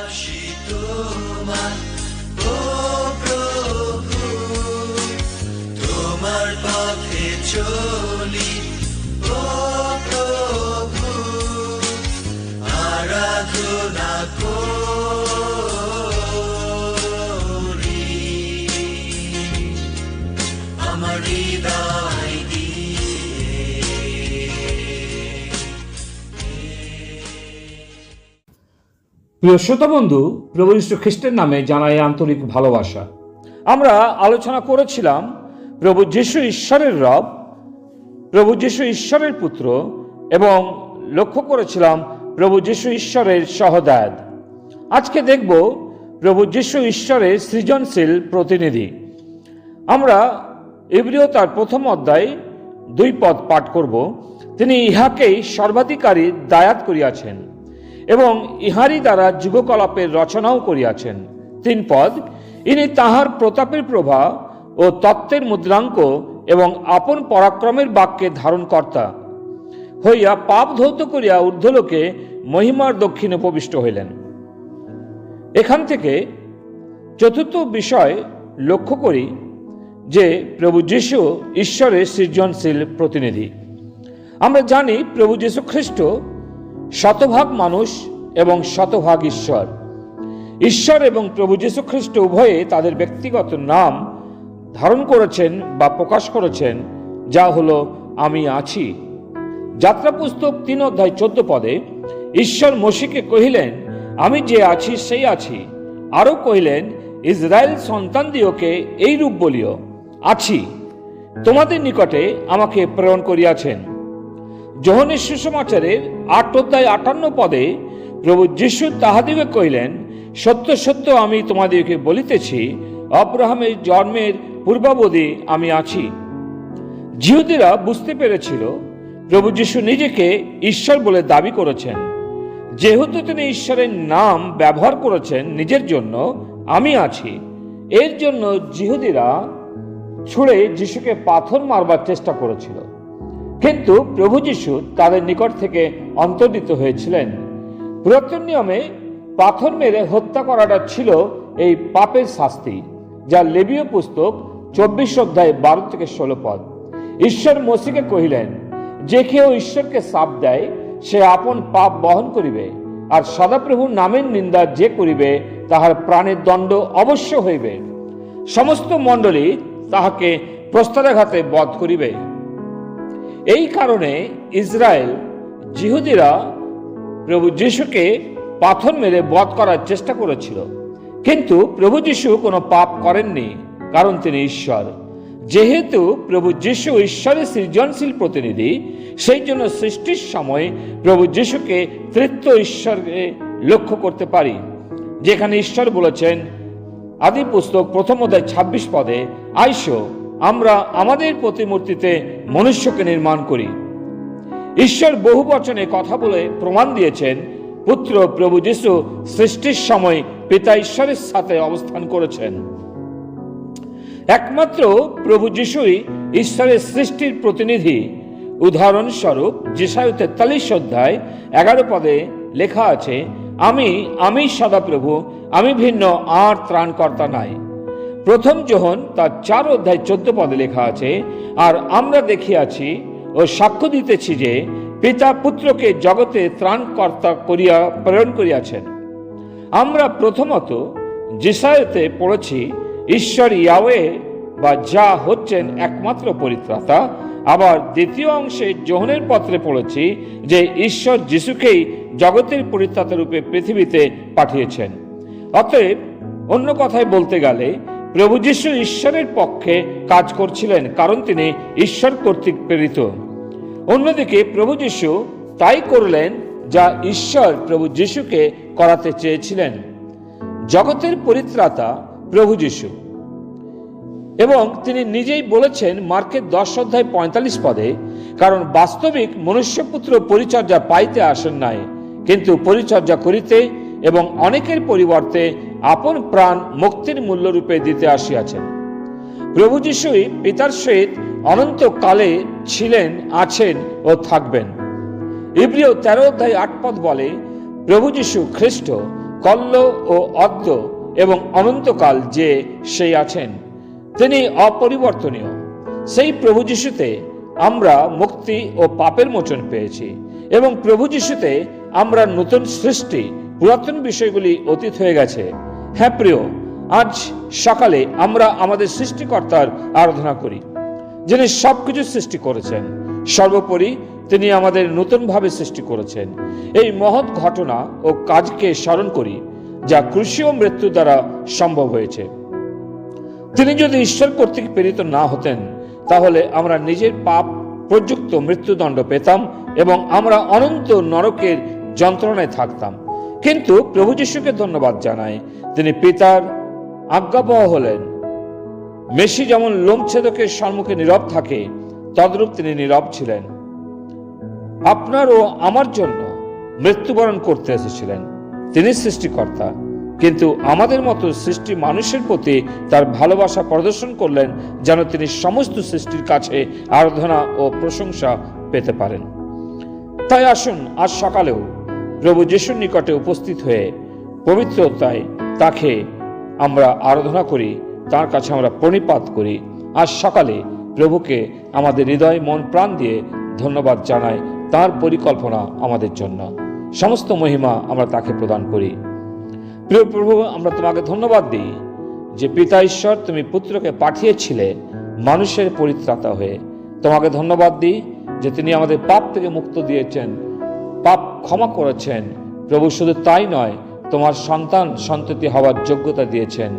ভালোবাসি তোমায় ও প্রভু, তোমার পথে চলি ও প্রভু, আরাধনা করি আমার হৃদয় প্রিয় শ্রোতা বন্ধু, প্রভু যীশু খ্রিস্টের নামে জানাই আন্তরিক ভালোবাসা। আমরা আলোচনা করেছিলাম প্রভু যীশু ঈশ্বরের রব, প্রভু যীশু ঈশ্বরের পুত্র এবং লক্ষ্য করেছিলাম প্রভু যীশু ঈশ্বরের সহদায়ক। আজকে দেখব প্রভু যীশু ঈশ্বরের সৃজনশীল প্রতিনিধি। আমরা ইব্রিয় তার প্রথম অধ্যায় 2 পদ পাঠ করব। তিনি ইহাকেই সর্বাধিকারী দায়াত করিয়াছেন এবং ইহারই দ্বারা যুগকলাপের রচনাও করিয়াছেন। 3 পদ, ইনি তাহার প্রতাপের প্রভা ও তত্ত্বের মুদ্রাঙ্ক এবং আপন পরাক্রমের বাক্যে ধারণকর্তা হইয়া পাপ ধৌত করিয়া ঊর্ধ্বলোকে মহিমার দক্ষিণে প্রবিষ্ট হইলেন। এখান থেকে চতুর্থ বিষয় লক্ষ্য করি যে প্রভু যীশু ঈশ্বরের সৃজনশীল প্রতিনিধি। আমরা জানি প্রভু যীশু খ্রিস্ট শতভাগ মানুষ এবং শতভাগ ঈশ্বর। ঈশ্বর এবং প্রভু যীশু খ্রিস্ট উভয়ে তাদের ব্যক্তিগত নাম ধারণ করেছেন বা প্রকাশ করেছেন, যা হলো আমি আছি। যাত্রা পুস্তক 3 অধ্যায় 14 পদে ঈশ্বর মসিকে কহিলেন, আমি যে আছি সেই আছি। আরও কহিলেন, ইসরায়েল সন্তান দিওকে এই রূপ বলিও, আছি, তোমাদের নিকটে আমাকে প্রেরণ করিয়াছেন। যোহনের সুসমাচারের 8 অধ্যায় 58 পদে প্রভু যীশু তাহাদিগকে কহিলেন, সত্য সত্য আমি তোমাদিগকে বলিতেছি, আব্রাহামের জন্মের পূর্বাবধি আমি আছি। জিহুদীরা বুঝতে পেরেছিল প্রভু যীশু নিজেকে ঈশ্বর বলে দাবি করেছেন। যেহেতু তিনি ঈশ্বরের নাম ব্যবহার করেছেন নিজের জন্য, আমি আছি, এর জন্য জিহুদীরা ছুঁড়ে যীশুকে পাথর মারবার চেষ্টা করেছিল। কিন্তু প্রভু যীশু তাদের নিকট থেকে অন্তর্হিত হয়েছিলেন। পুরাতন নিয়মে পাথর মেরে হত্যা করাটা ছিল এই পাপের শাস্তি, যা লেবীয় পুস্তক 24 অধ্যায় 12 থেকে 16 পদ। ঈশ্বর মসিকে কহিলেন, যে কেউ ঈশ্বরকে শাপ দেয় সে আপন পাপ বহন করিবে, আর সদাপ্রভুর নামের নিন্দা যে করিবে তাহার প্রাণের দণ্ড অবশ্য হইবে। সমস্ত মণ্ডলী তাহাকে প্রস্তরাঘাতে বধ করিবে। এই কারণে ইসরায়েল জিহুদীরা প্রভু যীশুকে পাথর মেরে বধ করার চেষ্টা করেছিল, কিন্তু প্রভু যীশু কোনো পাপ করেননি, কারণ তিনি ঈশ্বর। যেহেতু প্রভু যীশু ঈশ্বরের সৃজনশীল প্রতিনিধি, সেই জন্য সৃষ্টির সময় প্রভু যীশুকে তৃতীয় ঈশ্বরকে লক্ষ্য করতে পারি, যেখানে ঈশ্বর বলেছেন আদি পুস্তক 1 অধ্যায় 26 পদে, আইসো আমরা আমাদের প্রতিমূর্তিতে মনুষ্যকে নির্মাণ করি। ঈশ্বর বহু বচনে কথা বলে প্রমাণ দিয়েছেন পুত্র প্রভু যীশু সৃষ্টির সময় পিতা ঈশ্বরের সাথে অবস্থান করেছেন। একমাত্র প্রভু যীশুই ঈশ্বরের সৃষ্টির প্রতিনিধি। উদাহরণস্বরূপ যেশায়া 43 অধ্যায় 11 পদে লেখা আছে, আমি সদাপ্রভু, আমি ভিন্ন আর ত্রাণকর্তা নাই। প্রথম যোহন তার 4 অধ্যায় 14 পদে লেখা আছে, আর আমরা দেখিয়াছি ও সাক্ষ্য দিতেছি যে পিতা পুত্রকে জগতে ত্রাণকর্তা করিয়া প্রেরণ করিয়াছেন। আমরা প্রথমত যেশায়াতে পড়েছি ঈশ্বর ইয়াহওয়ে বা যা হচ্ছেন একমাত্র পরিত্রাতা। আবার দ্বিতীয় অংশে যোহনের পত্রে পড়েছি যে ঈশ্বর যিশুকেই জগতের পরিত্রাতা রূপে পৃথিবীতে পাঠিয়েছেন। অতএব অন্য কথায় বলতে গেলে প্রভু যীশু ঈশ্বরের পক্ষে কাজ করছিলেন, কারণ তিনি ঈশ্বর কর্তৃক প্রেরিত। অন্যদিকে প্রভু যীশু তাই করলেন যা ঈশ্বর প্রভু যীশুকে করাতে চেয়েছিলেন। জগতের পরিত্রাতা প্রভু যীশু, এবং তিনি নিজেই বলেছেন মার্কের 10 অধ্যায় 45 পদে, কারণ বাস্তবিক মনুষ্যপুত্র পরিচর্যা পাইতে আসেন নাই, কিন্তু পরিচর্যা করিতে এবং অনেকের পরিবর্তে আপন প্রাণ মুক্তির মূল্যরূপে দিতে আসিয়াছেন। প্রভু যীশুই পিতার সহিত অনন্তকালে ছিলেন, আছেন ও থাকবেন। ইব্রিয় 13 অধ্যায় 8 পদ বলে, প্রভু যীশু খ্রিস্ট কল্য ও অদ্য এবং অনন্তকাল যে সেই আছেন, তিনি অপরিবর্তনীয়। সেই প্রভু যিশুতে আমরা মুক্তি ও পাপের মোচন পেয়েছি এবং প্রভু যিশুতে আমরা নতুন সৃষ্টি, পুরাতন বিষয়গুলি অতীত হয়ে গেছে। হ্যাঁ প্রিয়, আজ সকালে আমরা আমাদের সৃষ্টিকর্তার আরাধনা করি, যিনি সবকিছু সৃষ্টি করেছেন। সর্বোপরি তিনি আমাদের নতুনভাবে সৃষ্টি করেছেন। এই মহৎ ঘটনা ও কাজকে স্মরণ করি, যা ক্রুশীয় মৃত্যু দ্বারা সম্ভব হয়েছে। তিনি যদি ঈশ্বর কর্তৃক প্রেরিত না হতেন, তাহলে আমরা নিজের পাপ প্রযুক্ত মৃত্যুদণ্ড পেতাম এবং আমরা অনন্ত নরকের যন্ত্রণায় থাকতাম। কিন্তু প্রভু যিশুকে ধন্যবাদ জানাই, তিনি পিতার আজ্ঞাবহ হলেন। মেষি যেমন লোমছেদকের সম্মুখে নীরব থাকে, তদ্রূপ তিনি নীরব ছিলেন। আপনার ও আমার জন্য মৃত্যুবরণ করতে এসেছিলেন। তিনি সৃষ্টিকর্তা, কিন্তু আমাদের মতো সৃষ্টি মানুষের প্রতি তার ভালোবাসা প্রদর্শন করলেন, যেন তিনি সমস্ত সৃষ্টির কাছে আরাধনা ও প্রশংসা পেতে পারেন। তাই আসুন আজ সকালেও প্রভু যিশুর নিকটে উপস্থিত হয়ে পবিত্রতায় তাকে আমরা আরাধনা করি, তার কাছে আমরা প্রণিপাত করি। আজ সকালে প্রভুকে আমাদের হৃদয়, মন, প্রাণ দিয়ে ধন্যবাদ জানাই। তার পরিকল্পনা আমাদের জন্য সমস্ত মহিমা আমরা তাকে প্রদান করি। প্রিয় প্রভু, আমরা তোমাকে ধন্যবাদ দিই যে পিতা ঈশ্বর তুমি পুত্রকে পাঠিয়েছিলে মানুষের পরিত্রাতা হয়ে। তোমাকে ধন্যবাদ দিই যে তিনি আমাদের পাপ থেকে মুক্ত দিয়েছেন, পাপ ক্ষমা করেছেন। প্রভু শুধু তাই নয়, তোমার সন্তান সন্ততি হওয়ার যোগ্যতা দিয়েছেন।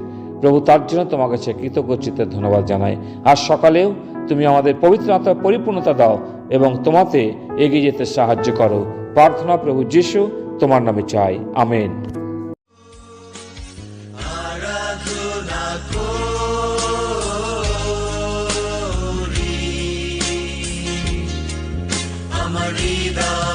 প্রভু, তার জন্য তোমার কাছে কৃতজ্ঞ চিত্তে ধন্যবাদ জানাই। আজ সকালেও তুমি আমাদের পবিত্র আত্মার পরিপূর্ণতা দাও এবং তোমাতে এগিয়ে যেতে সাহায্য করো। প্রার্থনা প্রভু যিশু তোমার নামে চাই, আমেন। আরাধনা করি আমার হৃদয়